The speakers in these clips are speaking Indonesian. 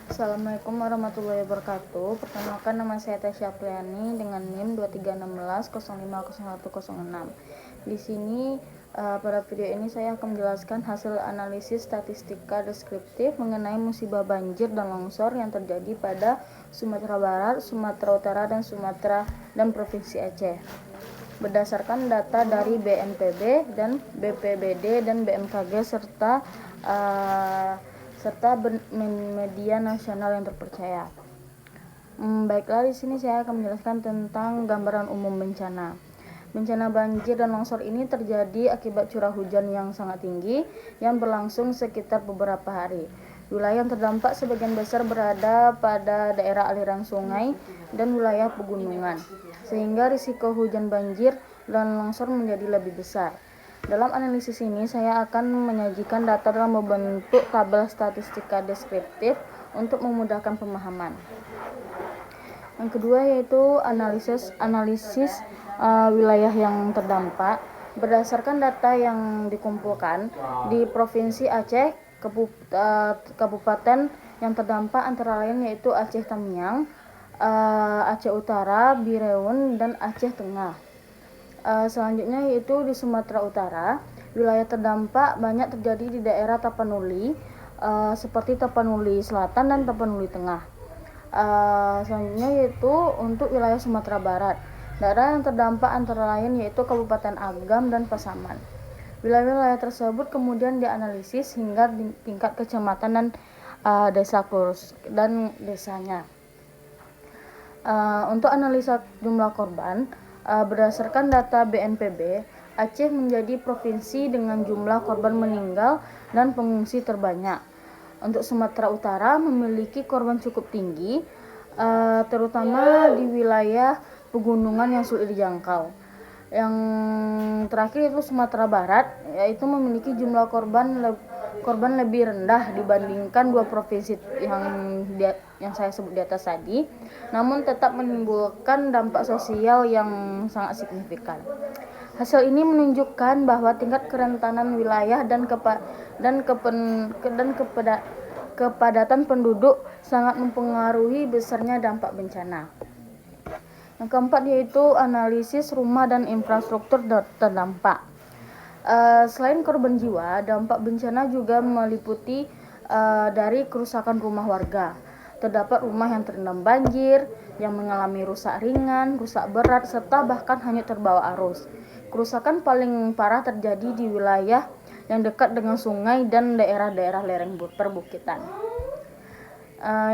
Assalamualaikum warahmatullahi wabarakatuh. Perkenalkan, nama saya Tasya Apriani dengan NIM 2316050106. Di sini pada video ini saya akan menjelaskan hasil analisis statistika deskriptif mengenai musibah banjir dan longsor yang terjadi pada Sumatera Barat, Sumatera Utara, dan Provinsi Aceh. Berdasarkan data dari BNPB dan BPBD dan BMKG serta media nasional yang terpercaya. Baiklah, di sini saya akan menjelaskan tentang gambaran umum bencana. Bencana banjir dan longsor ini terjadi akibat curah hujan yang sangat tinggi yang berlangsung sekitar beberapa hari. Wilayah yang terdampak sebagian besar berada pada daerah aliran sungai dan wilayah pegunungan, sehingga risiko hujan banjir dan longsor menjadi lebih besar. Dalam analisis ini, saya akan menyajikan data dalam membentuk tabel statistika deskriptif untuk memudahkan pemahaman. Yang kedua yaitu analisis wilayah yang terdampak. Berdasarkan data yang dikumpulkan di Provinsi Aceh, kabupaten yang terdampak antara lain yaitu Aceh Tamiang, Aceh Utara, Bireun, dan Aceh Tengah. Selanjutnya yaitu di Sumatera Utara, wilayah terdampak banyak terjadi di daerah Tapanuli, seperti Tapanuli Selatan dan Tapanuli Tengah. Selanjutnya yaitu untuk wilayah Sumatera Barat, daerah yang terdampak antara lain yaitu Kabupaten Agam dan Pasaman. Wilayah-wilayah tersebut kemudian dianalisis hingga tingkat kecamatan dan desa dan desanya. Untuk analisa jumlah korban, berdasarkan data BNPB, Aceh menjadi provinsi dengan jumlah korban meninggal dan pengungsi terbanyak. Untuk Sumatera Utara memiliki korban cukup tinggi, terutama di wilayah pegunungan yang sulit dijangkau. Yang terakhir itu Sumatera Barat, yaitu memiliki jumlah korban lebih rendah dibandingkan dua provinsi yang saya sebut di atas tadi, namun tetap menimbulkan dampak sosial yang sangat signifikan. Hasil ini menunjukkan bahwa tingkat kerentanan wilayah dan kepadatan penduduk sangat mempengaruhi besarnya dampak bencana. Yang keempat yaitu analisis rumah dan infrastruktur terdampak. Selain korban jiwa, dampak bencana juga meliputi dari kerusakan rumah warga. Terdapat rumah yang terendam banjir, yang mengalami rusak ringan, rusak berat, serta bahkan hanyut terbawa arus. Kerusakan paling parah terjadi di wilayah yang dekat dengan sungai dan daerah-daerah lereng perbukitan.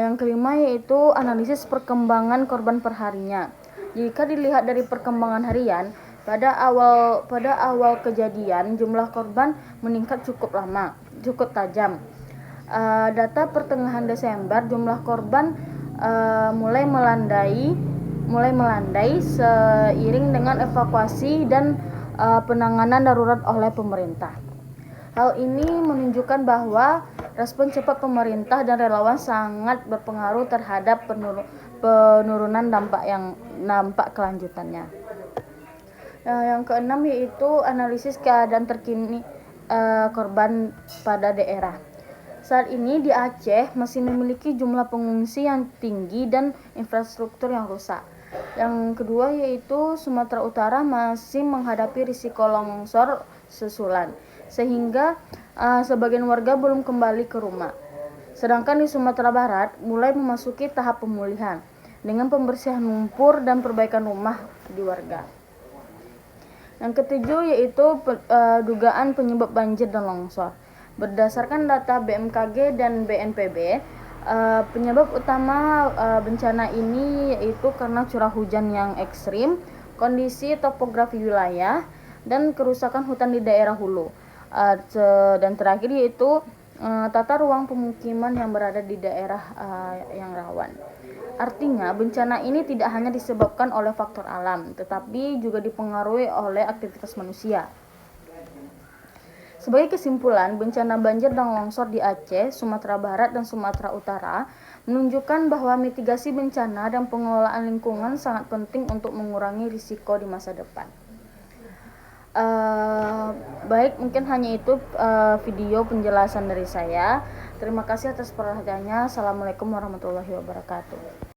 Yang kelima yaitu analisis perkembangan korban perharinya. Jika dilihat dari perkembangan harian, pada awal kejadian jumlah korban meningkat cukup tajam. Data pertengahan Desember jumlah korban mulai melandai seiring dengan evakuasi dan penanganan darurat oleh pemerintah. Hal ini menunjukkan bahwa respon cepat pemerintah dan relawan sangat berpengaruh terhadap penurunan dampak kelanjutannya. Yang keenam yaitu analisis keadaan terkini korban pada daerah. Saat ini di Aceh masih memiliki jumlah pengungsi yang tinggi dan infrastruktur yang rusak. Yang kedua yaitu Sumatera Utara masih menghadapi risiko longsor susulan, sehingga sebagian warga belum kembali ke rumah. Sedangkan di Sumatera Barat mulai memasuki tahap pemulihan dengan pembersihan lumpur dan perbaikan rumah di warga. Yang ketujuh yaitu dugaan penyebab banjir dan longsor. Berdasarkan data BMKG dan BNPB, penyebab utama bencana ini yaitu karena curah hujan yang ekstrim, kondisi topografi wilayah, dan kerusakan hutan di daerah hulu. Dan terakhir yaitu tata ruang pemukiman yang berada di daerah yang rawan. Artinya, bencana ini tidak hanya disebabkan oleh faktor alam, tetapi juga dipengaruhi oleh aktivitas manusia. Sebagai kesimpulan, bencana banjir dan longsor di Aceh, Sumatera Barat, dan Sumatera Utara menunjukkan bahwa mitigasi bencana dan pengelolaan lingkungan sangat penting untuk mengurangi risiko di masa depan. Baik, mungkin hanya itu video penjelasan dari saya. Terima kasih atas perhatiannya. Assalamualaikum warahmatullahi wabarakatuh.